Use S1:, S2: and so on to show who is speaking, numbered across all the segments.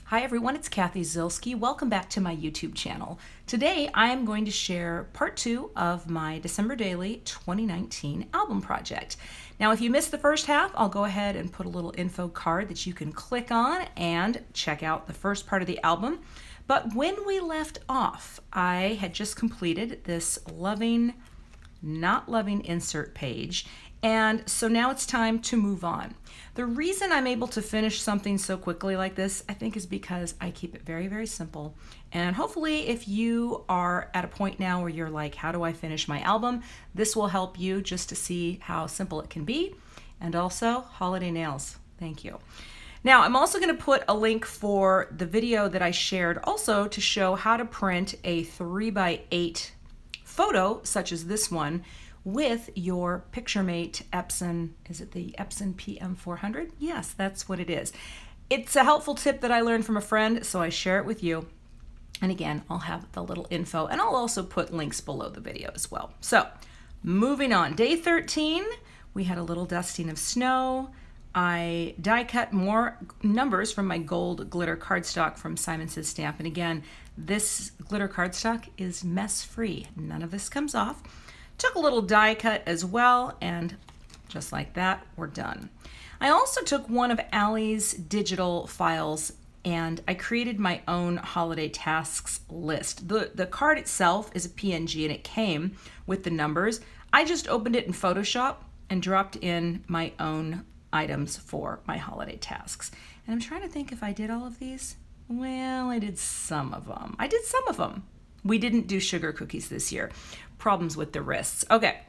S1: Hi everyone, it's Cathy Zielske. Welcome back to my YouTube channel. Today I am going to share part 2 of my December Daily 2019 album project. Now if you missed the first half, I'll go ahead and put a little info card that you can click on and check out the first part of the album. But when we left off, I had just completed this loving, not loving insert page, and so now it's time to move on. The reason I'm able to finish something so quickly like this, I think, is because I keep it very, very simple. And hopefully if you are at a point now where you're like, how do I finish my album? This will help you just to see how simple it can be. And also, holiday nails. Thank you. Now, I'm also going to put a link for the video that I shared also to show how to print a 3x8 photo, such as this one, with your PictureMate Epson, is it the Epson PM400? Yes, that's what it is. It's a helpful tip that I learned from a friend, so I share it with you. And again, I'll have the little info, and I'll also put links below the video as well. So, moving on. Day 13, we had a little dusting of snow. I die cut more numbers from my gold glitter cardstock from Simon Says Stamp. And again, this glitter cardstock is mess-free. None of this comes off. Took a little die cut as well, and just like that, we're done. I also took one of Allie's digital files and I created my own holiday tasks list. The card itself is a PNG and it came with the numbers. I just opened it in Photoshop and dropped in my own items for my holiday tasks. And I'm trying to think if I did all of these. Well, I did some of them. We didn't do sugar cookies this year. Problems with the wrists. Okay,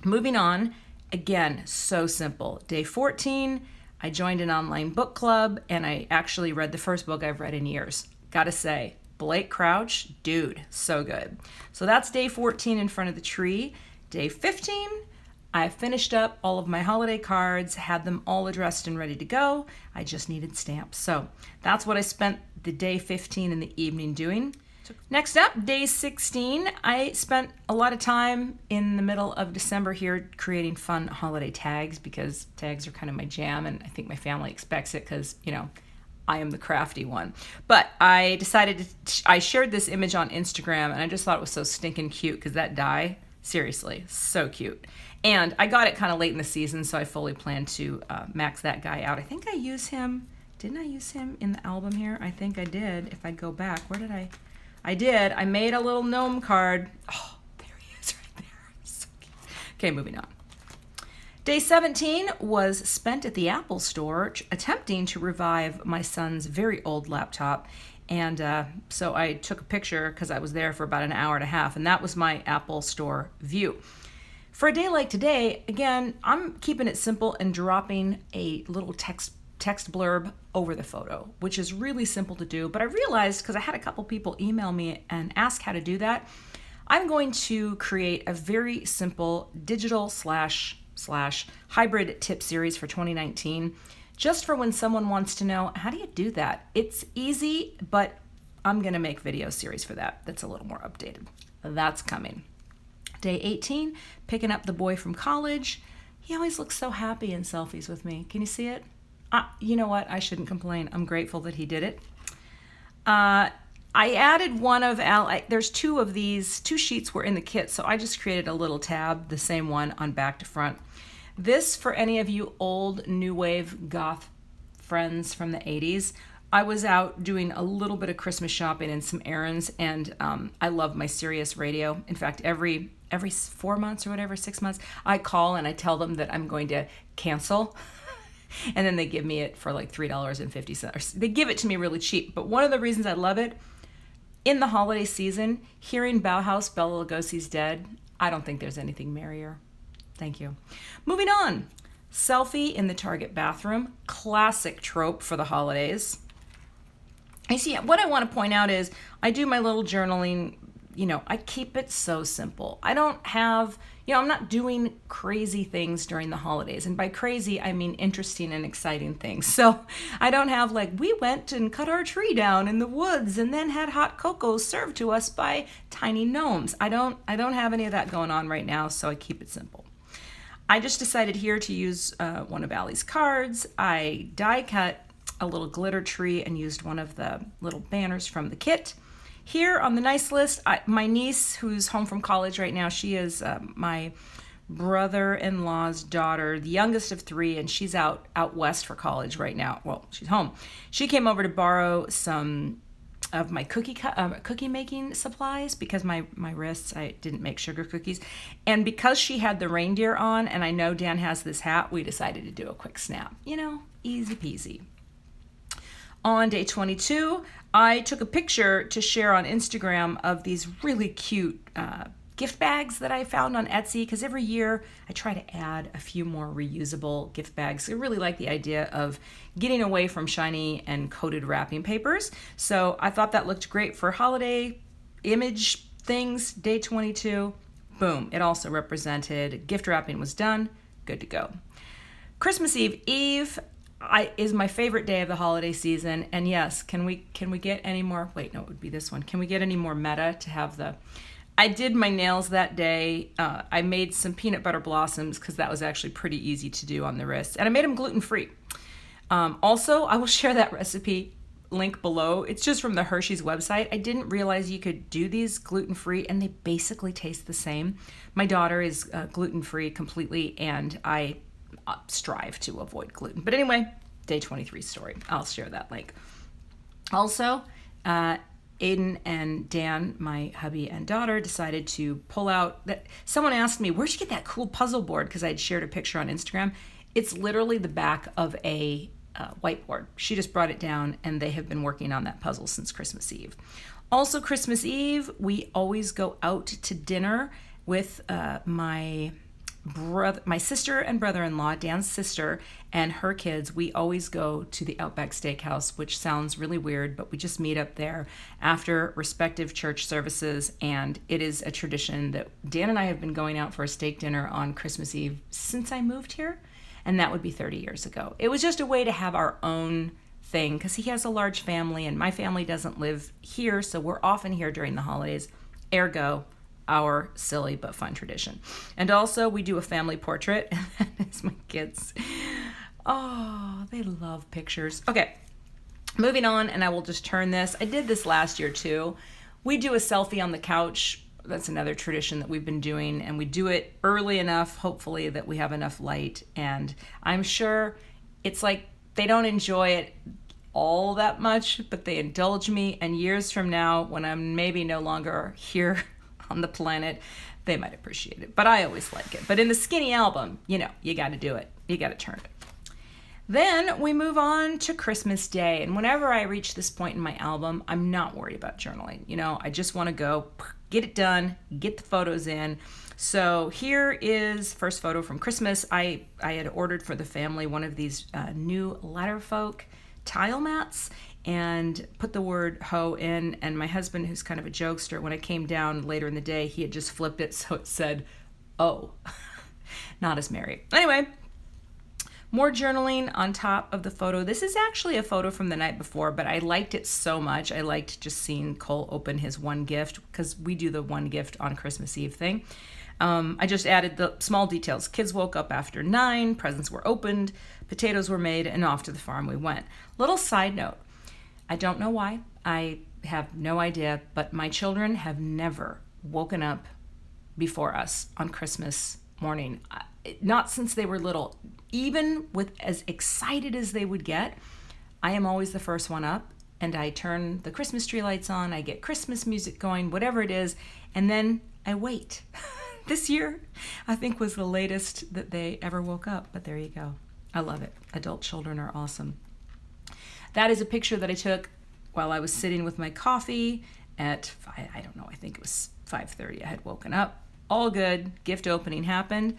S1: moving on. Again, so simple. Day 14, I joined an online book club and I actually read the first book I've read in years. Gotta say, Blake Crouch, dude, so good. So that's day 14 in front of the tree. Day 15, I finished up all of my holiday cards, had them all addressed and ready to go. I just needed stamps. So that's what I spent the day 15 in the evening doing. Next up, day 16, I spent a lot of time in the middle of December here creating fun holiday tags because tags are kind of my jam and I think my family expects it because, you know, I am the crafty one. But I decided I shared this image on Instagram and I just thought it was so stinking cute because that die, seriously, so cute. And I got it kind of late in the season, so I fully plan to max that guy out. I think I use him, didn't I use him in the album here? I think I did. If I go back, where did I did. I made a little gnome card. Oh, there he is right there. So cute. Okay, moving on. Day 17 was spent at the Apple store attempting to revive my son's very old laptop. And so I took a picture because I was there for about an hour and a half, and that was my Apple store view. For a day like today, again, I'm keeping it simple and dropping a little text blurb over the photo, which is really simple to do. But I realized, because I had a couple people email me and ask how to do that, I'm going to create a very simple digital slash hybrid tip series for 2019, just for when someone wants to know, how do you do that? It's easy, but I'm going to make video series for that. That's a little more updated. That's coming. Day 18, picking up the boy from college. He always looks so happy in selfies with me. Can you see it? You know what? I shouldn't complain. I'm grateful that he did it. I added one of there's two of these, 2 sheets were in the kit, so I just created a little tab, the same one on back to front. This, for any of you old new wave goth friends from the 80s, I was out doing a little bit of Christmas shopping and some errands, and I love my Sirius radio. In fact, every 4 months or whatever, 6 months, I call and I tell them that I'm going to cancel. And then they give me it for like $3.50. They give it to me really cheap. But one of the reasons I love it, in the holiday season, hearing Bauhaus, Bela Lugosi's Dead, I don't think there's anything merrier. Thank you. Moving on. Selfie in the Target bathroom. Classic trope for the holidays. I see, what I want to point out is I do my little journaling. You know, I keep it so simple. I don't have, I'm not doing crazy things during the holidays. And by crazy, I mean interesting and exciting things. So I don't have like, we went and cut our tree down in the woods and then had hot cocoa served to us by tiny gnomes. I don't have any of that going on right now, so I keep it simple. I just decided here to use one of Allie's cards. I die cut a little glitter tree and used one of the little banners from the kit. Here on the nice list, my niece, who's home from college right now, she is my brother-in-law's daughter, the youngest of three, and she's out west for college right now. Well, she's home. She came over to borrow some of my cookie making supplies because my wrists, I didn't make sugar cookies. And because she had the reindeer on, and I know Dan has this hat, we decided to do a quick snap. You know, easy peasy. On day 22, I took a picture to share on Instagram of these really cute gift bags that I found on Etsy, because every year I try to add a few more reusable gift bags. I really like the idea of getting away from shiny and coated wrapping papers. So I thought that looked great for holiday image things. Day 22, boom. It also represented gift wrapping was done, good to go. Christmas Eve is my favorite day of the holiday season. And yes, can we get any more? Wait, no, it would be this one. Can we get any more meta to have the? I did my nails that day. I made some peanut butter blossoms because that was actually pretty easy to do on the wrist. And I made them gluten-free. Also, I will share that recipe link below. It's just from the Hershey's website. I didn't realize you could do these gluten-free, and they basically taste the same. My daughter is gluten-free completely, and I strive to avoid gluten. But anyway, day 23 story. I'll share that link. Also, Aiden and Dan, my hubby and daughter, decided to pull out that. Someone asked me, where'd you get that cool puzzle board? Because I'd shared a picture on Instagram. It's literally the back of a whiteboard. She just brought it down, and they have been working on that puzzle since Christmas Eve. Also, Christmas Eve, we always go out to dinner with my sister and brother-in-law, Dan's sister, and her kids. We always go to the Outback Steakhouse, which sounds really weird, but we just meet up there after respective church services, and it is a tradition that Dan and I have been going out for a steak dinner on Christmas Eve since I moved here, and that would be 30 years ago. It was just a way to have our own thing, because he has a large family, and my family doesn't live here, so we're often here during the holidays, ergo, our silly but fun tradition. And also we do a family portrait, and that is my kids. Oh, they love pictures. Okay, moving on, and I will just turn this. I did this last year too. We do a selfie on the couch. That's another tradition that we've been doing, and we do it early enough, hopefully, that we have enough light. And I'm sure it's like they don't enjoy it all that much, but they indulge me, and years from now, when I'm maybe no longer here on the planet, they might appreciate it. But I always like it. But in the skinny album, you know, you got to do it. You got to turn it. Then we move on to Christmas Day. And whenever I reach this point in my album, I'm not worried about journaling. You know, I just want to go get it done, get the photos in. So here is first photo from Christmas. I had ordered for the family one of these new Letterfolk tile mats, and put the word ho in, and my husband, who's kind of a jokester, when I came down later in the day, he had just flipped it so it said, oh, not as merry. Anyway, more journaling on top of the photo. This is actually a photo from the night before, but I liked it so much. I liked just seeing Cole open his one gift, because we do the one gift on Christmas Eve thing. I just added the small details. Kids woke up after 9, presents were opened, potatoes were made, and off to the farm we went. Little side note. I don't know why. I have no idea, but my children have never woken up before us on Christmas morning. Not since they were little. Even with as excited as they would get, I am always the first one up, and I turn the Christmas tree lights on, I get Christmas music going, whatever it is, and then I wait. This year, I think, was the latest that they ever woke up, but there you go. I love it. Adult children are awesome. That is a picture that I took while I was sitting with my coffee at, I don't know, I think it was 5:30. I had woken up. All good. Gift opening happened.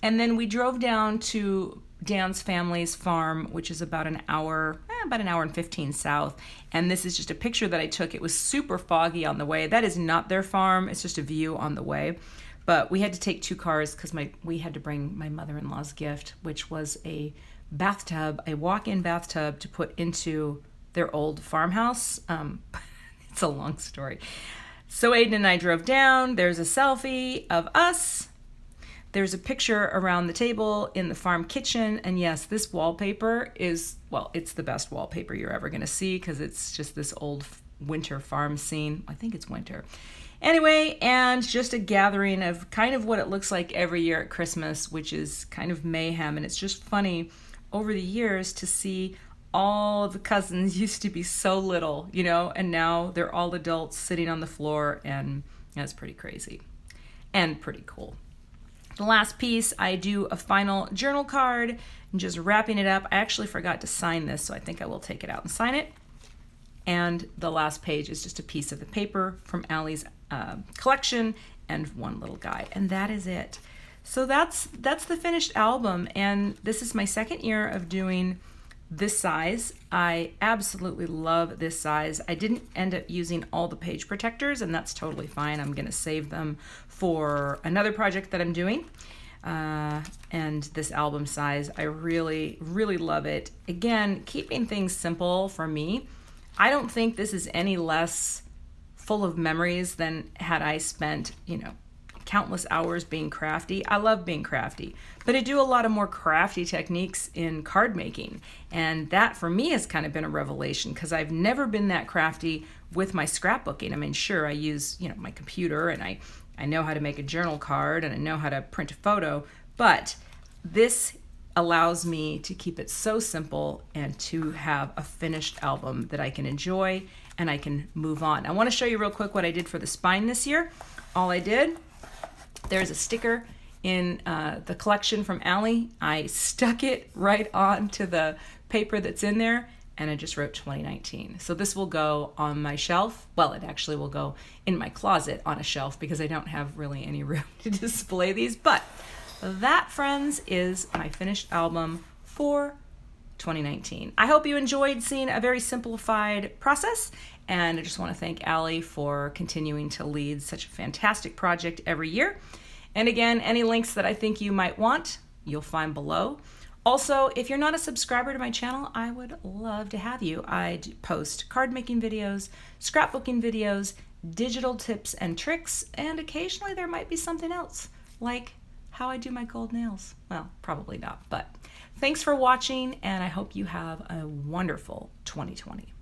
S1: And then we drove down to Dan's family's farm, which is about an hour and 15 south. And this is just a picture that I took. It was super foggy on the way. That is not their farm. It's just a view on the way. But we had to take 2 cars because we had to bring my mother-in-law's gift, which was a bathtub, a walk-in bathtub to put into their old farmhouse. It's a long story. So Aiden and I drove down. There's a selfie of us. There's a picture around the table in the farm kitchen, and yes, this wallpaper is, well, it's the best wallpaper you're ever going to see because it's just this old winter farm scene. I think it's winter. Anyway, and just a gathering of kind of what it looks like every year at Christmas, which is kind of mayhem, and it's just funny over the years to see all of the cousins used to be so little, you know, and now they're all adults sitting on the floor, and that's pretty crazy and pretty cool. The last piece, I do a final journal card and just wrapping it up. I actually forgot to sign this, so I think I will take it out and sign it. And the last page is just a piece of the paper from Allie's collection and one little guy, and that is it. So that's the finished album, and this is my second year of doing this size. I absolutely love this size. I didn't end up using all the page protectors, and that's totally fine. I'm gonna save them for another project that I'm doing. And this album size, I really, really love it. Again, keeping things simple for me. I don't think this is any less full of memories than had I spent, you know, countless hours being crafty. I love being crafty, but I do a lot of more crafty techniques in card making. And that for me has kind of been a revelation because I've never been that crafty with my scrapbooking. I mean, sure, I use, you know, my computer and I know how to make a journal card and I know how to print a photo, but this allows me to keep it so simple and to have a finished album that I can enjoy and I can move on. I want to show you real quick what I did for the spine this year. All I did, there's a sticker in the collection from Allie. I stuck it right onto the paper that's in there and I just wrote 2019. So this will go on my shelf. Well, it actually will go in my closet on a shelf because I don't have really any room to display these. But that, friends, is my finished album for 2019. I hope you enjoyed seeing a very simplified process, and I just want to thank Allie for continuing to lead such a fantastic project every year. And again, any links that I think you might want, you'll find below. Also, if you're not a subscriber to my channel, I would love to have you. I post card making videos, scrapbooking videos, digital tips and tricks, and occasionally there might be something else, like how I do my gold nails. Well, probably not, but thanks for watching, and I hope you have a wonderful 2020.